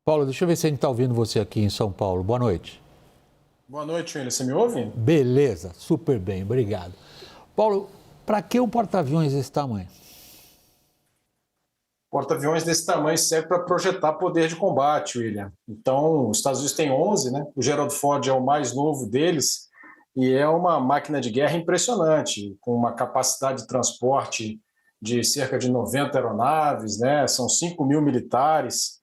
Paulo, deixa eu ver se a gente está ouvindo você aqui em São Paulo. Boa noite. Boa noite, William. Você me ouve? Beleza, super bem, obrigado. Paulo, para que um porta-aviões desse tamanho? Porta-aviões desse tamanho serve para projetar poder de combate, William. Então, os Estados Unidos têm 11, né? O Gerald Ford é o mais novo deles e é uma máquina de guerra impressionante, com uma capacidade de transporte de cerca de 90 aeronaves, né? São 5 mil militares.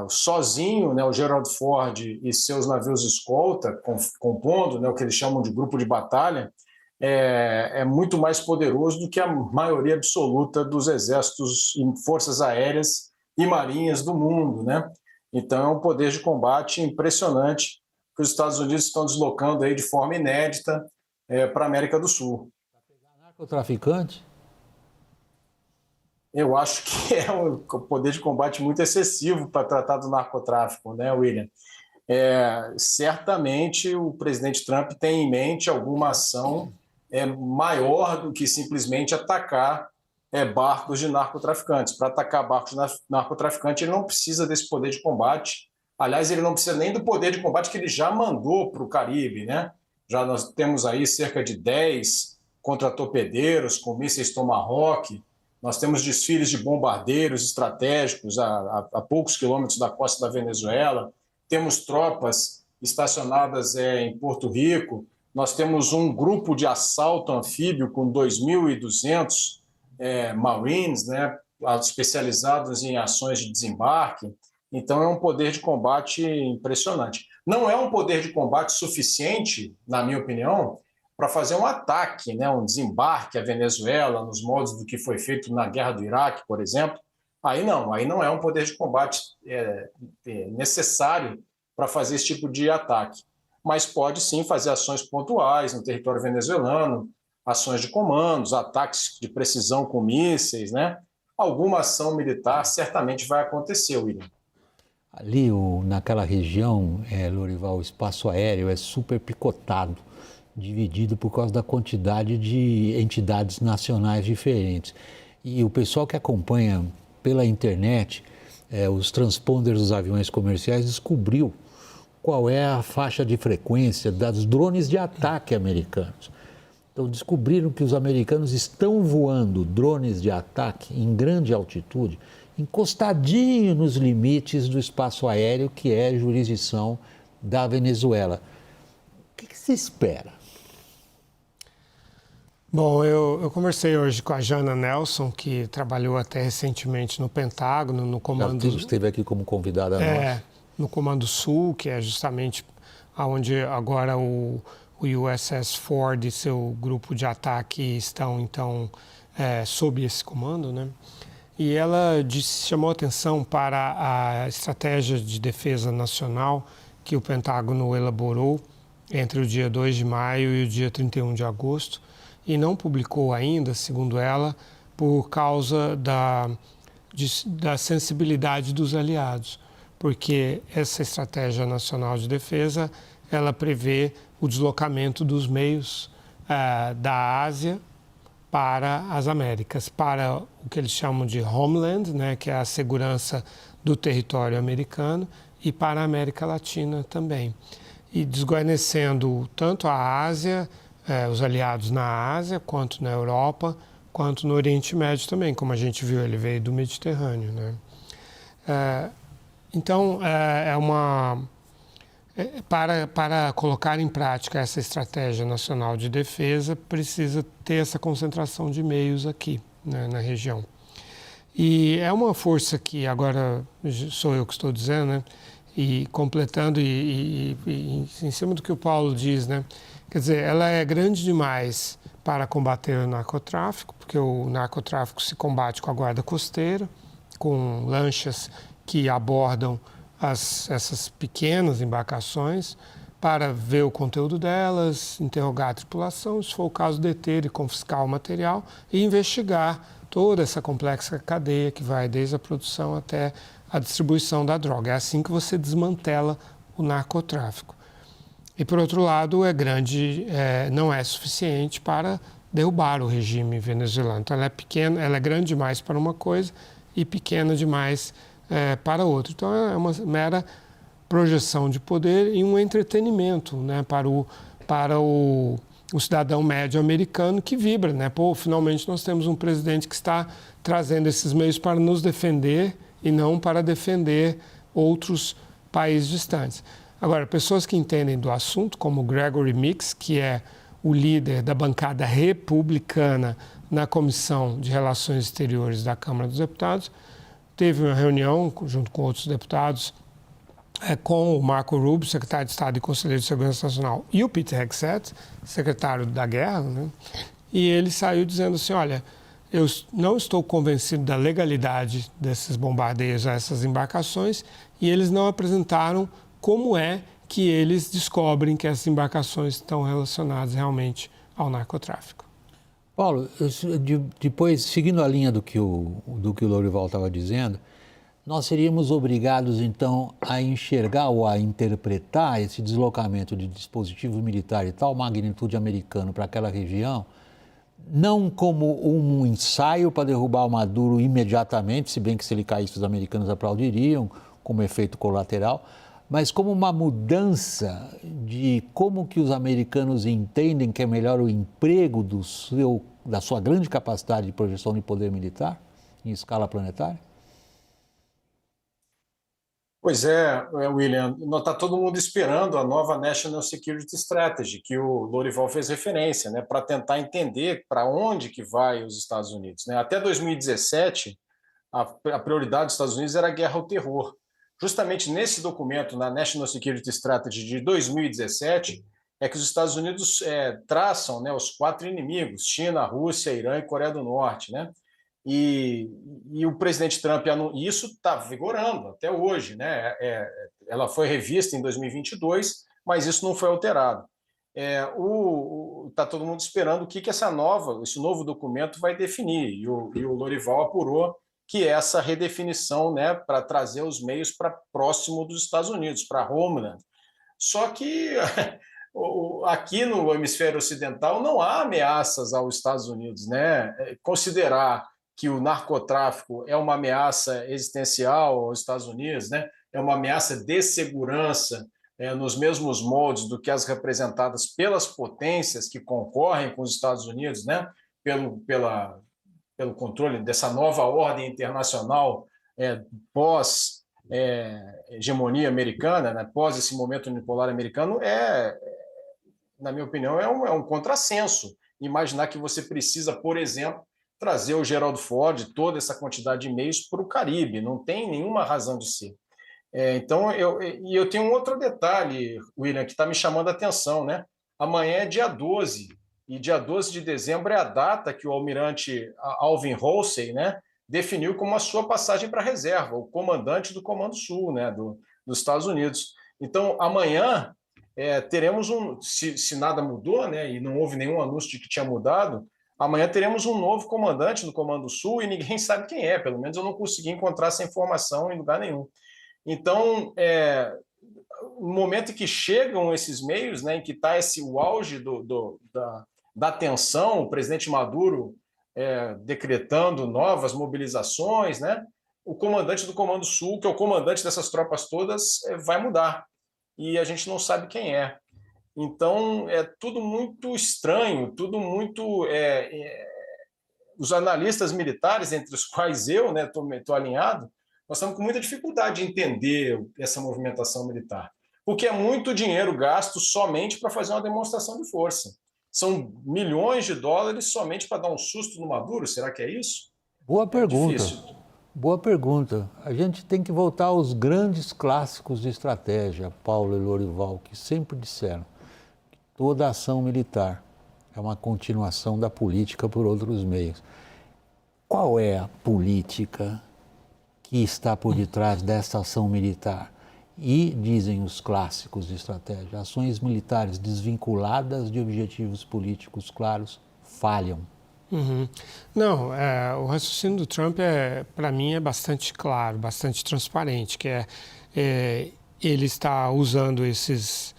Sozinho, né, o Gerald Ford e seus navios escolta, compondo, né, o que eles chamam de grupo de batalha, é muito mais poderoso do que a maioria absoluta dos exércitos e forças aéreas e marinhas do mundo, né? Então é um poder de combate impressionante que os Estados Unidos estão deslocando aí de forma inédita para a América do Sul. Narcotraficante? Eu acho que é um poder de combate muito excessivo para tratar do narcotráfico, né, William? Certamente o presidente Trump tem em mente alguma ação maior do que simplesmente atacar barcos de narcotraficantes. Para atacar barcos de narcotraficantes, ele não precisa desse poder de combate. Aliás, ele não precisa nem do poder de combate que ele já mandou para o Caribe, né? Já nós temos aí cerca de 10 contratorpedeiros com mísseis Tomahawk. Nós temos desfiles de bombardeiros estratégicos a poucos quilômetros da costa da Venezuela. Temos tropas estacionadas em Porto Rico. Nós temos um grupo de assalto anfíbio com 2.200 Marines, né, especializados em ações de desembarque. Então, é um poder de combate impressionante. Não é um poder de combate suficiente, na minha opinião, para fazer um ataque, né, um desembarque à Venezuela, nos moldes do que foi feito na Guerra do Iraque, por exemplo. Aí não é um poder de combate necessário para fazer esse tipo de ataque. Mas pode sim fazer ações pontuais no território venezuelano, ações de comandos, ataques de precisão com mísseis, né? Alguma ação militar certamente vai acontecer, William. Ali, naquela região, Lorival, o espaço aéreo é super picotado, dividido por causa da quantidade de entidades nacionais diferentes. E o pessoal que acompanha pela internet os transponders dos aviões comerciais descobriu qual é a faixa de frequência dos drones de ataque americanos. Então, descobriram que os americanos estão voando drones de ataque em grande altitude, encostadinho nos limites do espaço aéreo, que é jurisdição da Venezuela. O que se espera? Bom, eu conversei hoje com a Jana Nelson, que trabalhou até recentemente no Pentágono, no comando... Já esteve aqui como convidada nossa. No Comando Sul, que é justamente onde agora o USS Ford e seu grupo de ataque estão, então, sob esse comando, né? E ela chamou atenção para a estratégia de defesa nacional que o Pentágono elaborou entre o dia 2 de maio e o dia 31 de agosto, e não publicou ainda, segundo ela, por causa da sensibilidade dos aliados, porque essa estratégia nacional de defesa, ela prevê o deslocamento dos meios da Ásia para as Américas, para o que eles chamam de homeland, né, que é a segurança do território americano, e para a América Latina também. E desguarnecendo tanto a Ásia, os aliados na Ásia, quanto na Europa, quanto no Oriente Médio também, como a gente viu, ele veio do Mediterrâneo, né? Então, para colocar em prática essa estratégia nacional de defesa, precisa ter essa concentração de meios aqui, né, na região. E é uma força que, agora sou eu que estou dizendo, né, e completando e em cima do que o Paulo diz, né, quer dizer, ela é grande demais para combater o narcotráfico, porque o narcotráfico se combate com a guarda costeira, com lanchas que abordam essas pequenas embarcações para ver o conteúdo delas, interrogar a tripulação, se for o caso, deter e confiscar o material e investigar toda essa complexa cadeia que vai desde a produção até a distribuição da droga. É assim que você desmantela o narcotráfico. E, por outro lado, é grande, não é suficiente para derrubar o regime venezuelano. Então, ela é pequena, ela é grande demais para uma coisa e pequena demais para outro. Então, é uma mera projeção de poder e um entretenimento, né, para o cidadão médio americano que vibra, né? Pô, finalmente nós temos um presidente que está trazendo esses meios para nos defender e não para defender outros países distantes. Agora, pessoas que entendem do assunto, como Gregory Meeks, que é o líder da bancada republicana na Comissão de Relações Exteriores da Câmara dos Deputados, teve uma reunião junto com outros deputados com o Marco Rubio, secretário de Estado e Conselheiro de Segurança Nacional, e o Pete Hegseth, secretário da Guerra, né? E ele saiu dizendo assim, olha, eu não estou convencido da legalidade desses bombardeios a essas embarcações e eles não apresentaram como é que eles descobrem que essas embarcações estão relacionadas realmente ao narcotráfico. Paulo, depois, seguindo a linha do que o Lorival estava dizendo, nós seríamos obrigados, então, a enxergar ou a interpretar esse deslocamento de dispositivo militar de tal magnitude americano para aquela região, não como um ensaio para derrubar o Maduro imediatamente, se bem que se ele caísse os americanos aplaudiriam, como efeito colateral, mas como uma mudança de como que os americanos entendem que é melhor o emprego da sua grande capacidade de projeção de poder militar em escala planetária? Pois é, William, está todo mundo esperando a nova National Security Strategy, que o Lorival fez referência, né, para tentar entender para onde que vai os Estados Unidos, né? Até 2017, a prioridade dos Estados Unidos era a guerra ao terror. Justamente nesse documento, na National Security Strategy de 2017, é que os Estados Unidos traçam, né, os 4 inimigos, China, Rússia, Irã e Coreia do Norte, né? E o presidente Trump, e isso está vigorando até hoje, né? Ela foi revista em 2022, mas isso não foi alterado. Está todo mundo esperando o que esse novo documento vai definir, e o Lorival apurou que essa redefinição, né, para trazer os meios para próximo dos Estados Unidos, para Homeland. Só que aqui no hemisfério ocidental não há ameaças aos Estados Unidos, né? Considerar que o narcotráfico é uma ameaça existencial aos Estados Unidos, né? É uma ameaça de segurança nos mesmos moldes do que as representadas pelas potências que concorrem com os Estados Unidos, né? Pelo controle dessa nova ordem internacional pós-hegemonia americana, né? Pós esse momento unipolar americano, na minha opinião, é um contrassenso imaginar que você precisa, por exemplo, trazer o Gerald Ford, toda essa quantidade de meios para o Caribe. Não tem nenhuma razão de ser. Então, eu tenho um outro detalhe, William, que está me chamando a atenção, né? Amanhã é dia 12, e dia 12 de dezembro é a data que o almirante Alvin Halsey, né, definiu como a sua passagem para a reserva, o comandante do Comando Sul, né, dos Estados Unidos. Então, amanhã teremos se nada mudou, né, e não houve nenhum anúncio de que tinha mudado, amanhã teremos um novo comandante do Comando Sul e ninguém sabe quem é, pelo menos eu não consegui encontrar essa informação em lugar nenhum. Então, no momento em que chegam esses meios, né, em que está o auge da tensão, o presidente Maduro decretando novas mobilizações, né, o comandante do Comando Sul, que é o comandante dessas tropas todas, vai mudar. E a gente não sabe quem é. Então, é tudo muito estranho, tudo muito... os analistas militares, entre os quais eu estou alinhado, nós estamos com muita dificuldade de entender essa movimentação militar, porque é muito dinheiro gasto somente para fazer uma demonstração de força. São milhões de dólares somente para dar um susto no Maduro, será que é isso? Boa pergunta. Boa pergunta. A gente tem que voltar aos grandes clássicos de estratégia, Paulo e Lorival, que sempre disseram que toda ação militar é uma continuação da política por outros meios. Qual é a política que está por detrás dessa ação militar? E, dizem os clássicos de estratégia, ações militares desvinculadas de objetivos políticos claros falham. Uhum. Não, o raciocínio do Trump, para mim, é bastante claro, bastante transparente, que ele está usando esses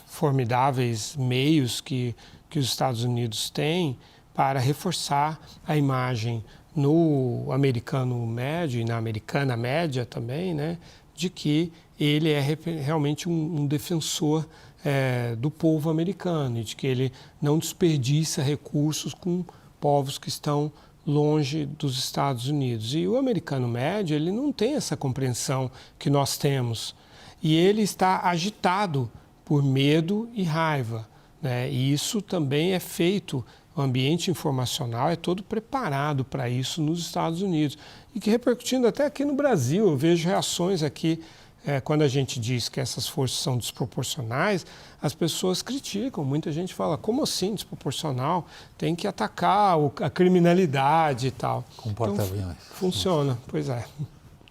formidáveis meios que os Estados Unidos têm para reforçar a imagem no americano médio e na americana média também, né, de que ele é realmente um defensor do povo americano e de que ele não desperdiça recursos com povos que estão longe dos Estados Unidos. E o americano médio, ele não tem essa compreensão que nós temos. E ele está agitado por medo e raiva, né? E isso também é feito, o ambiente informacional é todo preparado para isso nos Estados Unidos. E que repercutindo até aqui no Brasil, eu vejo reações aqui, quando a gente diz que essas forças são desproporcionais, as pessoas criticam, muita gente fala, como assim desproporcional? Tem que atacar a criminalidade e tal. Com porta-aviões. Então, funciona, pois é.